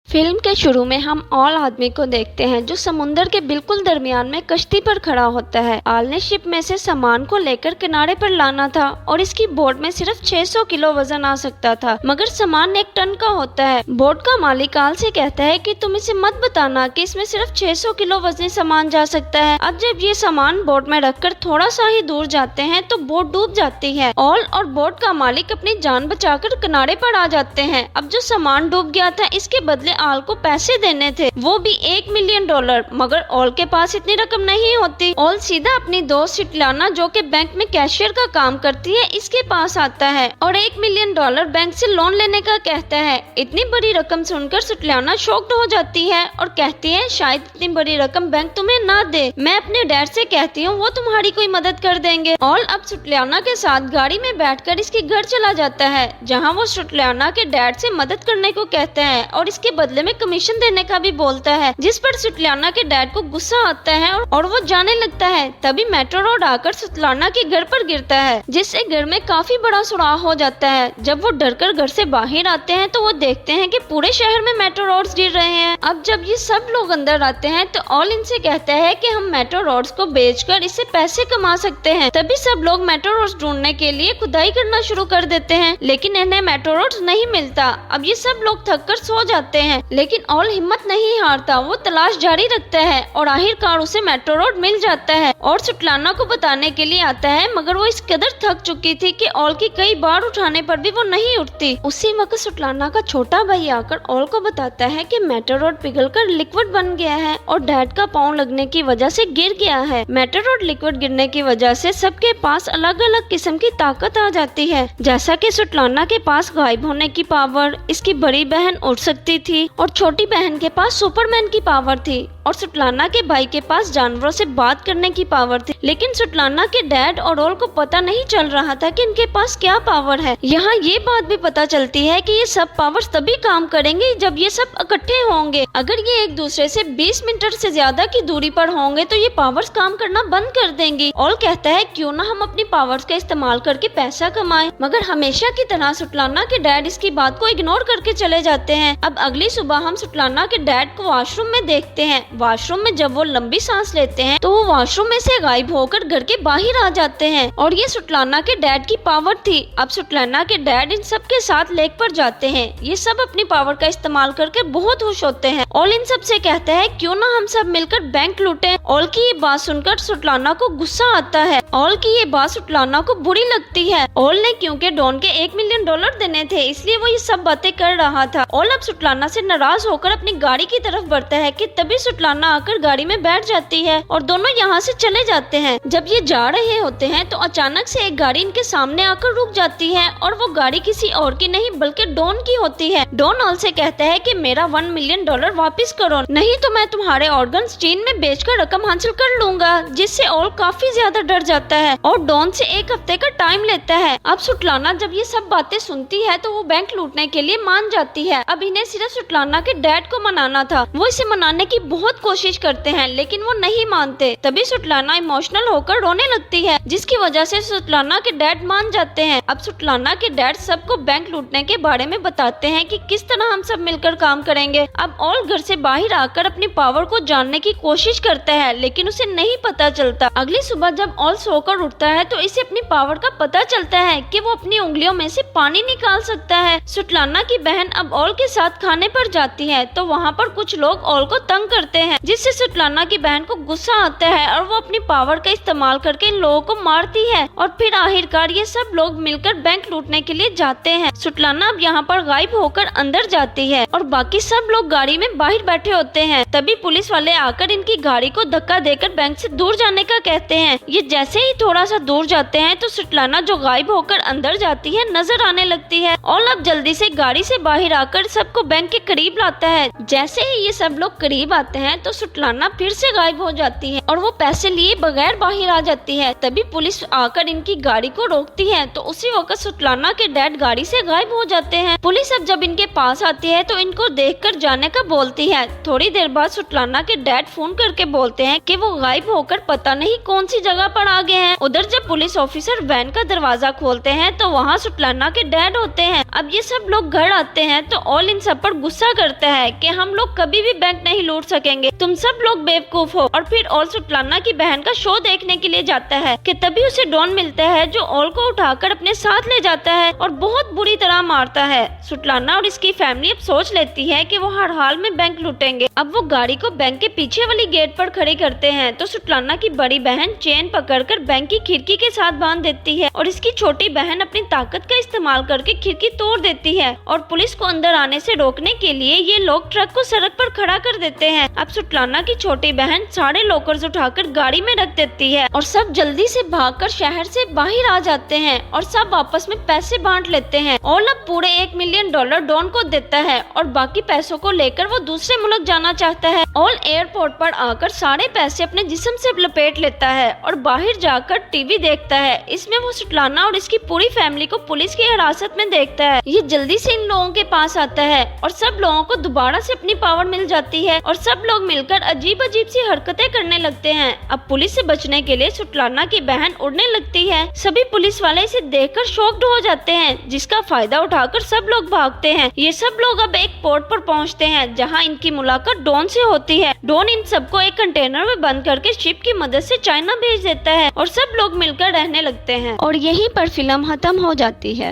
Film के शुरू में हम ऑल आदमी को देखते हैं जो समुंदर के बिल्कुल दरमियान में कश्ती पर खड़ा होता है। ऑल ने शिप में से सामान को लेकर किनारे पर लाना था और इसकी बोट में सिर्फ 600 किलो वजन आ सकता था, मगर सामान 1 टन का होता है। बोट का मालिक ऑल से कहता है कि तुम इसे मत बताना कि इसमें सिर्फ 600 किलो वजनी सामान जा सकता है। अब जब ये सामान बोट में रखकर थोड़ा सा ही दूर जाते हैं तो बोट डूब जाती है। ऑल और बोट का मालिक अपनी जान बचाकर किनारे पर आ जाते हैं। अब जो सामान डूब गया था इसके बदले ऑल को पैसे देने थे, वो भी $1 मिलियन, मगर ऑल के पास इतनी रकम नहीं होती। ऑल सीधा अपनी दोस्त सिटलाना जो कि बैंक में कैशियर का काम करती है इसके पास आता है और $1 मिलियन बैंक से लोन लेने का कहता है। इतनी बड़ी रकम सुनकर सिटलाना शॉक्ड हो जाती है और कहती है शायद इतनी बड़ी रकम बैंक तुम्हें ना दे, मैं अपने डैड से कहती हूँ वो तुम्हारी कोई मदद कर देंगे। ऑल अब सिटलाना के साथ गाड़ी में बैठकर इसके घर चला जाता है जहाँ वो सिटलाना के डैड से मदद करने को कहता है और इसके बदले में कमीशन देने का भी बोलता है, जिस पर सुटलाना के डैड को गुस्सा आता है और वो जाने लगता है। तभी मेट्रो रोड आकर सुटलाना के घर पर गिरता है, जिससे घर में काफी बड़ा सुराख हो जाता है। जब वो डरकर घर से बाहर आते हैं तो वो देखते हैं कि पूरे शहर में मेट्रो रोड्स गिर रहे हैं। अब जब ये सब लोग अंदर आते हैं तो ऑल इनसे कहता है कि हम मेट्रो रोड्स को बेचकर इससे पैसे कमा सकते हैं। तभी सब लोग मेट्रो रोड्स ढूंढने के लिए खुदाई करना शुरू कर देते हैं, लेकिन इन्हें मेट्रो रोड्स नहीं मिलता। अब ये सब लोग थक कर सो जाते हैं, लेकिन ऑल हिम्मत नहीं हारता, वो तलाश जारी रखता है और आखिरकार उसे मेट्रो रोड मिल जाता है और सुटलाना को बताने के लिए आता है, मगर वो इस कदर थक चुकी थी कि ऑल की कई बार उठाने पर भी वो नहीं उठती। उसी वक्त सुटलाना का छोटा भाई आकर ऑल को बताता है कि मेट्रो रोड पिघलकर लिक्विड बन गया है और डैड का पाँव लगने की वजह से गिर गया है। मेट्रो रोड लिक्विड गिरने की वजह से सबके पास अलग अलग किस्म की ताकत आ जाती है, जैसा कि सुटलाना के पास गायब होने की पावर, इसकी बड़ी बहन उड़ सकती थी और छोटी बहन के पास सुपरमैन की पावर थी और सुटलाना के भाई के पास जानवरों से बात करने की पावर थी। लेकिन सुटलाना के डैड और ऑल को पता नहीं चल रहा था कि इनके पास क्या पावर है। यहाँ ये बात भी पता चलती है कि ये सब पावर्स तभी काम करेंगे जब ये सब इकट्ठे होंगे। अगर ये एक दूसरे से 20 मीटर से ज्यादा की दूरी पर होंगे तो ये पावर्स काम करना बंद कर देंगी। ऑल कहता है क्यों ना हम अपनी पावर्स का इस्तेमाल करके पैसा कमाएं, मगर हमेशा की तरह सुटलाना के डैड इसकी बात को इग्नोर करके चले जाते हैं। अब अगली सुबह हम सुटलाना के डैड को वॉशरूम में देखते हैं। वॉशरूम में जब वो लंबी सांस लेते हैं तो वो वॉशरूम में से गायब होकर घर के बाहर आ जाते हैं और ये सुटलाना के डैड की पावर थी। अब सुटलाना के डैड इन सब के साथ लेक पर जाते हैं। ये सब अपनी पावर का इस्तेमाल करके बहुत खुश होते हैं। ऑल इन सब से कहता है क्यों ना हम सब मिलकर बैंक लूटें। ऑल की ये बात सुनकर सुटलाना को गुस्सा आता है। ऑल की ये बात सुटलाना को बुरी लगती है। ऑल ने क्योंकि डॉन के $1 मिलियन देने थे इसलिए वो ये सब बातें कर रहा था। ऑल अब सुटलाना से नाराज होकर अपनी गाड़ी की तरफ बढ़ता है कि तभी सुटलाना आकर गाड़ी में बैठ जाती है और दोनों यहाँ से चले जाते हैं। जब ये जा रहे होते हैं तो अचानक से एक गाड़ी इनके सामने आकर रुक जाती है और वो गाड़ी किसी और की नहीं बल्कि डॉन की होती है। डॉन ऑल से कहता है कि मेरा $1 मिलियन वापस करो, नहीं तो मैं तुम्हारे ऑर्गन्स चीन में बेचकर रकम हासिल कर लूंगा, जिससे ऑल काफी ज्यादा डर जाता है और डॉन से 1 हफ्ते का टाइम लेता है। अब सुटलाना जब ये सब बातें सुनती है तो वो बैंक लूटने के लिए मान जाती है। अब इन्हें सिर्फ सुटलाना के डैड को मनाना था। वो इसे मनाने की बहुत कोशिश करते हैं लेकिन वो नहीं मानते। तभी सुटलाना इमोशनल होकर रोने लगती है, जिसकी वजह से सुटलाना के डैड मान जाते हैं। अब सुटलाना के डैड सबको बैंक लूटने के बारे में बताते हैं कि किस तरह हम सब मिलकर काम करेंगे। अब ऑल घर से बाहर आकर अपनी पावर को जानने की कोशिश करता है लेकिन उसे नहीं पता चलता। अगली सुबह जब ऑल सोकर उठता है तो इसे अपनी पावर का पता चलता है कि वो अपनी उंगलियों में से पानी निकाल सकता है। सुटलाना की बहन अब ऑल के साथ खाने पर जाती है तो वहाँ पर कुछ लोग ऑल को तंग करते हैं, जिससे सुटलाना की बहन को गुस्सा आता है और वो अपनी पावर का इस्तेमाल करके इन लोगों को मारती है और फिर आखिरकार ये सब लोग मिलकर बैंक लूटने के लिए जाते हैं। सुटलाना अब यहाँ पर गायब होकर अंदर जाती है और बाकी सब लोग गाड़ी में बाहर बैठे होते हैं। तभी पुलिस वाले आकर इनकी गाड़ी को धक्का देकर बैंक से दूर जाने का कहते हैं। ये जैसे ही थोड़ा सा दूर जाते हैं तो सुटलाना जो गायब होकर अंदर जाती है नजर आने लगती है। और अब जल्दी से गाड़ी से बाहर आकर सबको बैंक के करीब लाता है। जैसे ही ये सब लोग करीब आते हैं तो सुटलाना फिर से गायब हो जाती है और वो पैसे लिए बगैर बाहर आ जाती है। तभी पुलिस आकर इनकी गाड़ी को रोकती है तो उसी वक्त सुटलाना के डैड गाड़ी से गायब हो जाते हैं। पुलिस अब जब इनके पास आती है तो इनको देखकर जाने का बोलती है। थोड़ी देर बाद सुटलाना के डैड फोन करके बोलते हैं कि वो गायब होकर पता नहीं कौन सी जगह पर आ गए हैं। उधर जब पुलिस ऑफिसर वैन का दरवाजा खोलते हैं तो वहाँ सुटलाना के डैड होते हैं। अब ये सब लोग घर आते हैं तो ऑल इन सब पर गुस्सा गुस्सा करता है कि हम लोग कभी भी बैंक नहीं लूट सकेंगे, तुम सब लोग बेवकूफ हो। और फिर ऑल सुटलाना की बहन का शो देखने के लिए जाता है कि तभी उसे डॉन मिलता है जो ऑल को उठाकर अपने साथ ले जाता है और बहुत बुरी तरह मारता है। सुटलाना और इसकी फैमिली अब सोच लेती है कि वो हर हाल में बैंक लूटेंगे। अब वो गाड़ी को बैंक के पीछे वाली गेट पर खड़ी करते हैं तो सुटलाना की बड़ी बहन चेन पकड़कर बैंक की खिड़की के साथ बांध देती है और इसकी छोटी बहन अपनी ताकत का इस्तेमाल करके खिड़की तोड़ देती है और पुलिस को अंदर आने से रोकने के लिए ये लोग ट्रक को सड़क पर खड़ा कर देते हैं। अब सुटलाना की छोटी बहन सारे लॉकर्स उठाकर गाड़ी में रख देती है और सब जल्दी से भागकर शहर से बाहर आ जाते हैं और सब आपस में पैसे बांट लेते हैं। ऑल अब पूरे $1 मिलियन डॉन को देता है और बाकी पैसों को लेकर वो दूसरे मुल्क जाना चाहता है। ऑल एयरपोर्ट पर आकर सारे पैसे अपने जिस्म से लपेट लेता है और बाहर जाकर टीवी देखता है। इसमें वो सुटलाना और इसकी पूरी फैमिली को पुलिस की हिरासत में देखता है। ये जल्दी से इन लोगों के पास आता है और सब लोगों को दोबारा से अपनी पावर मिल जाती है और सब लोग मिलकर अजीब अजीब सी हरकतें करने लगते हैं। अब पुलिस से बचने के लिए सुटलाना की बहन उड़ने लगती है। सभी पुलिस वाले इसे देखकर शॉक्ड हो जाते हैं, जिसका फायदा उठाकर सब लोग भागते हैं। ये सब लोग अब एक पोर्ट पर पहुंचते हैं जहां इनकी मुलाकात डॉन से होती है। डॉन इन सबको एक कंटेनर में बंद करके शिप की मदद से चाइना भेज देता है और सब लोग मिलकर रहने लगते हैं और यहीं पर फिल्म खत्म हो जाती है।